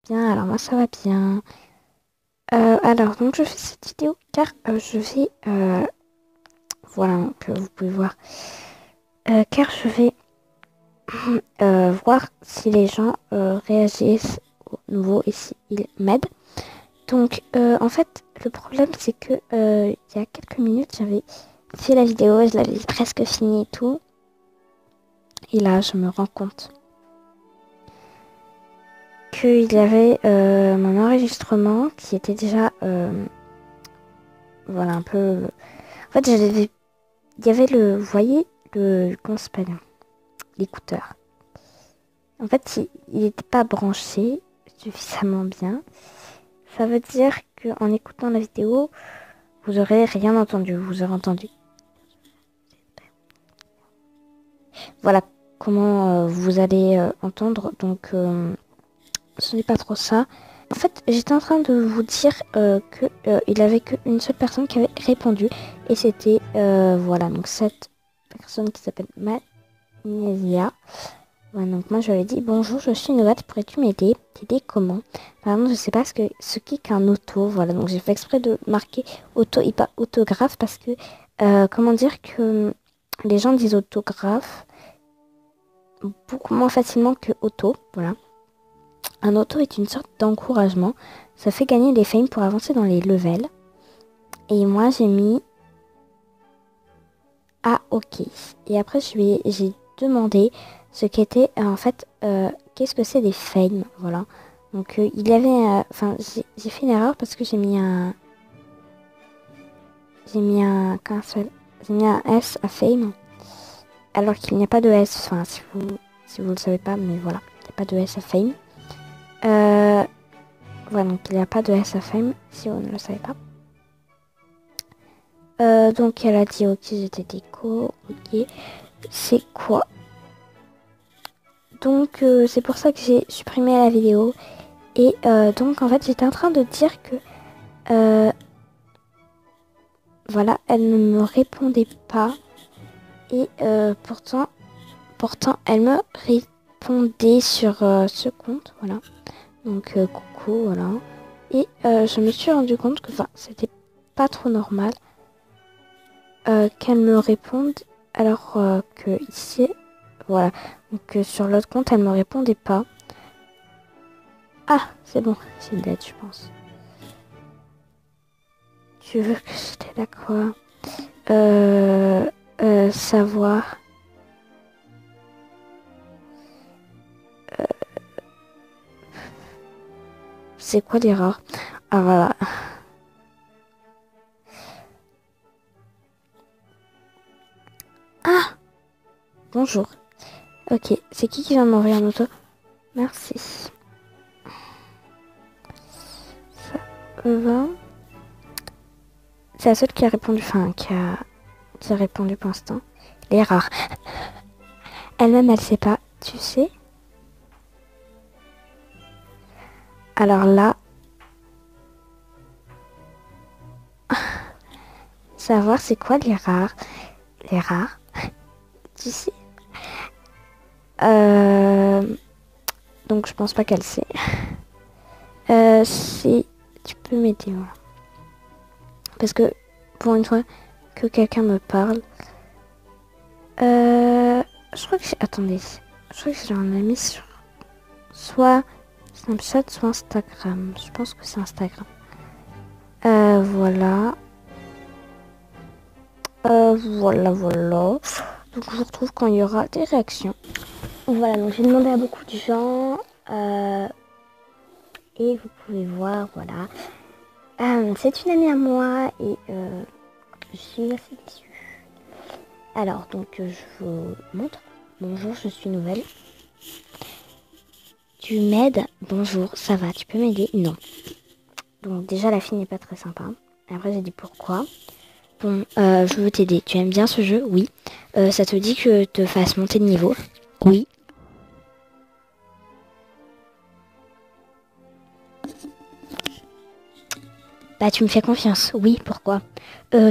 bien, alors moi ça va bien. Alors donc je fais cette vidéo car je vais, voilà, donc vous pouvez voir, car je vais voir si les gens réagissent au nouveau et s'ils m'aident. Donc en fait le problème c'est que il y a quelques minutes j'avais fait la vidéo, je l'avais presque finie et tout. Et là je me rends compte qu'il y avait mon enregistrement qui était déjà voilà un peu. En fait il y avait le, vous voyez le, comment ça s'appelle, l'écouteur. En fait il n'était pas branché suffisamment bien. Ça veut dire que en écoutant la vidéo vous aurez rien entendu, vous aurez entendu. Voilà comment vous allez entendre. Donc ce n'est pas trop ça. En fait, j'étais en train de vous dire que il avait qu'une seule personne qui avait répondu. Et c'était, voilà, donc cette personne qui s'appelle Magnesia. Voilà, donc moi je lui ai dit, bonjour, je suis Novat, pourrais-tu m'aider? T'aider comment? Par exemple, je sais pas ce qu'est qu'un auto. Voilà, donc j'ai fait exprès de marquer auto et pas autographe parce que, comment dire que les gens disent autographe beaucoup moins facilement que auto. Voilà. Un auto est une sorte d'encouragement. Ça fait gagner des fames pour avancer dans les levels. Et moi, j'ai mis ah ok. Et après, j'ai demandé ce qu'était en fait, qu'est-ce que c'est des fames. Voilà. Donc, il y avait... Enfin, j'ai fait une erreur parce que j'ai mis un... Qu'un seul... J'ai mis un S à fame. Alors qu'il n'y a pas de S. Enfin, si vous le savez pas, mais voilà. Il n'y a pas de S à fame. Voilà, donc il n'y a pas de S à fame, si vous ne le savez pas. Donc elle a dit ok, j'étais déco, ok, c'est quoi? Donc c'est pour ça que j'ai supprimé la vidéo. Et donc en fait j'étais en train de dire que voilà, elle ne me répondait pas. Et pourtant elle me répondait sur ce compte, voilà. Donc coucou, voilà. Et je me suis rendu compte que c'était pas trop normal qu'elle me réponde alors que ici, voilà, donc sur l'autre compte elle me répondait pas. Ah, c'est bon, c'est une date, je pense. Tu veux que je t'aide à quoi? Savoir. C'est quoi l'erreur? Ah voilà. Ah, bonjour. Ok, c'est qui vient de m'envoyer un auto? Merci. Ça va. C'est la seule qui a répondu, qui a répondu pour l'instant. L'erreur. Elle-même, elle sait pas, tu sais. Alors là, savoir c'est quoi les rares. Les rares. Tu sais. Donc je pense pas qu'elle sait. Si tu peux m'aider, voilà. Parce que pour une fois que quelqu'un me parle. Je crois que j'ai... Attendez. Je crois que j'ai un ami sur soit Snapchat, soit Instagram. Je pense que c'est Instagram. Voilà. Voilà. Donc je vous retrouve quand il y aura des réactions. Voilà, donc j'ai demandé à beaucoup de gens. Et vous pouvez voir, voilà. C'est une amie à moi et je suis assez déçue. Alors, donc je vous montre. Bonjour, je suis nouvelle. Tu m'aides? Bonjour, ça va, tu peux m'aider? Non. Donc déjà, la fille n'est pas très sympa. Après, j'ai dit pourquoi. Bon, je veux t'aider. Tu aimes bien ce jeu? Oui. Ça te dit que je te fasse monter de niveau? Oui. Bah, tu me fais confiance? Oui, pourquoi?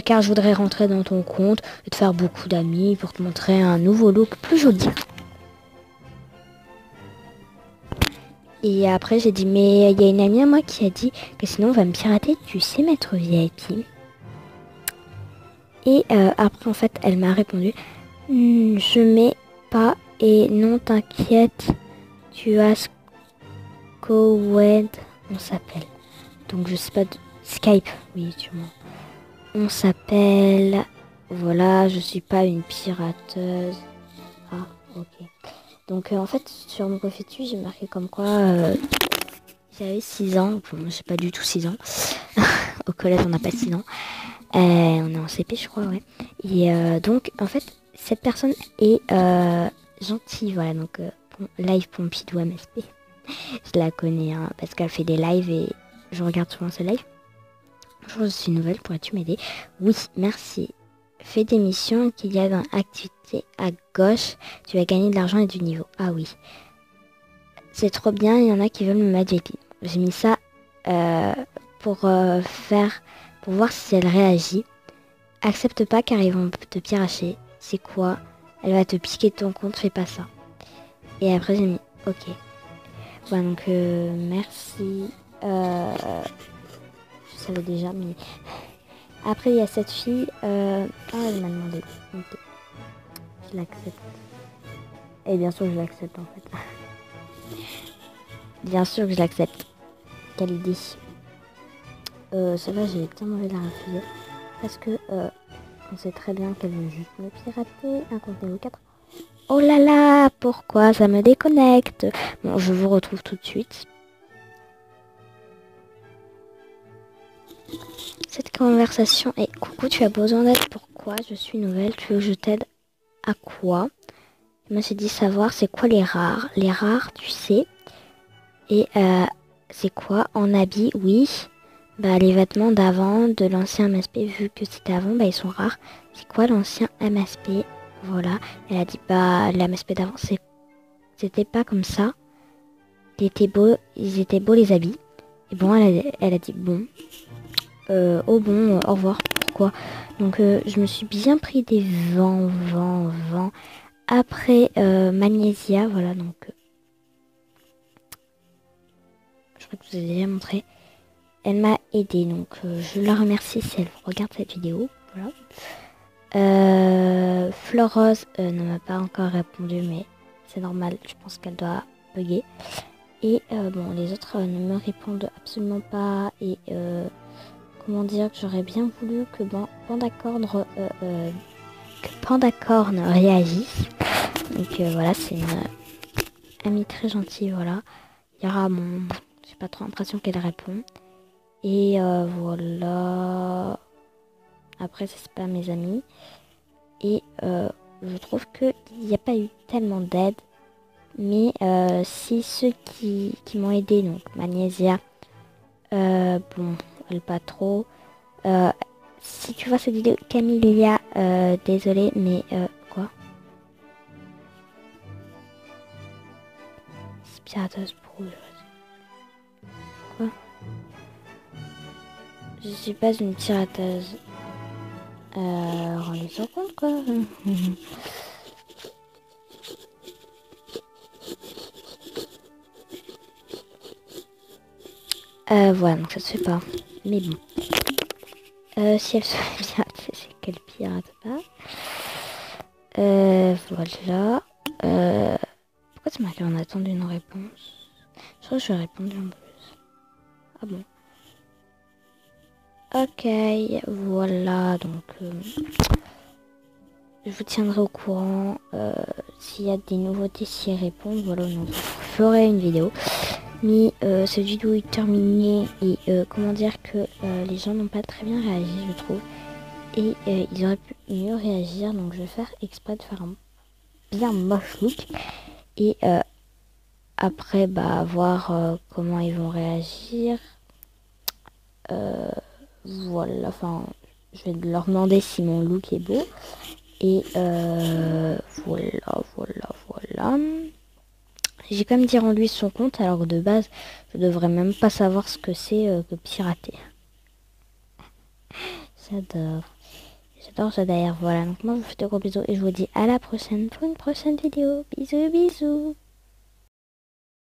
Car je voudrais rentrer dans ton compte et te faire beaucoup d'amis pour te montrer un nouveau look plus joli. Et Et après j'ai dit mais il y a une amie à moi qui a dit que sinon on va me pirater, tu sais mettre VIP. Et après en fait elle m'a répondu je mets pas et non t'inquiète, tu as Scowed, on s'appelle. Donc je sais pas, Skype, oui sûrement. On s'appelle, voilà, je suis pas une pirateuse. Ah ok. Donc en fait sur mon profil dessus j'ai marqué comme quoi j'avais 6 ans, bon j'ai pas du tout 6 ans. Au collège on n'a pas 6 ans. On est en CP je crois, ouais. Et donc en fait cette personne est gentille, voilà, donc live Pompidou MSP. Je la connais hein, parce qu'elle fait des lives et je regarde souvent ce live. Bonjour, je suis nouvelle, pourrais-tu m'aider? Oui, merci. Fais des missions qu'il y a dans activité à gauche, tu vas gagner de l'argent et du niveau. Ah oui. C'est trop bien, il y en a qui veulent me mettre VIP. J'ai mis ça pour voir si elle réagit. Accepte pas car ils vont te piracher. C'est quoi? Elle va te piquer ton compte, fais pas ça. Et après j'ai mis ok. Voilà donc merci. Je savais déjà mais... Après il y a cette fille. Ah elle m'a demandé. Ok. Je l'accepte. Et bien sûr je l'accepte en fait. Bien sûr que je l'accepte. Quelle idée. Celle-là j'ai bien mauvais de la refuser. Parce que on sait très bien qu'elle veut juste me pirater. Un compte niveau 4. Oh là là, pourquoi ça me déconnecte? Bon, je vous retrouve tout de suite. Cette conversation est coucou, tu as besoin d'aide? Pourquoi? Je suis nouvelle, tu veux que je t'aide à quoi? Moi j'ai dit savoir c'est quoi les rares. Les rares, tu sais. Et c'est quoi? En habit, oui. Bah les vêtements d'avant, de l'ancien MSP, vu que c'était avant, bah ils sont rares. C'est quoi l'ancien MSP? Voilà. Elle a dit bah l'MSP d'avant c'était pas comme ça. Ils étaient beaux les habits. Et bon, elle a dit bon. Oh bon, au revoir. Pourquoi? Donc je me suis bien pris des vents. Après Magnésia, voilà donc. Je crois que je vous ai déjà montré. Elle m'a aidé, donc je la remercie si elle regarde cette vidéo. Voilà. Florose ne m'a pas encore répondu, mais c'est normal, je pense qu'elle doit bugger. Et bon, les autres ne me répondent absolument pas. Et comment dire que j'aurais bien voulu que Pandacorn réagisse. Donc voilà, c'est une amie très gentille, voilà. Yara, bon, j'ai pas trop l'impression qu'elle répond. Et voilà. Après, c'est pas mes amis. Et je trouve qu'il n'y a pas eu tellement d'aide. Mais si ceux qui m'ont aidé, donc Magnésia, bon, elle pas trop. Si tu vois cette vidéo, Camilla, désolé, mais quoi? Pirateuse pro. Quoi? Je suis pas une pirateuse. Rendez-vous compte quoi. Voilà, donc ça se fait pas. Mais bon. Si elle se fait pirater, c'est qu'elle pirate pas. Voilà. Pourquoi c'est marqué en attente d'une réponse? Je crois que je vais répondre en plus. Ah bon. Ok, voilà, donc je vous tiendrai au courant s'il y a des nouveautés, si elle répond. Voilà, je ferai une vidéo. Mais cette vidéo est terminée et comment dire que les gens n'ont pas très bien réagi, je trouve. Et ils auraient pu mieux réagir, donc je vais faire exprès de faire un bien moche look. Et après, bah, voir comment ils vont réagir. Voilà, enfin, je vais leur demander si mon look est beau. Et voilà. J'ai quand même dit rendu son compte, alors que de base, je devrais même pas savoir ce que c'est que pirater. J'adore. J'adore. Voilà, donc moi, je vous fais de gros bisous et je vous dis à la prochaine pour une prochaine vidéo. Bisous.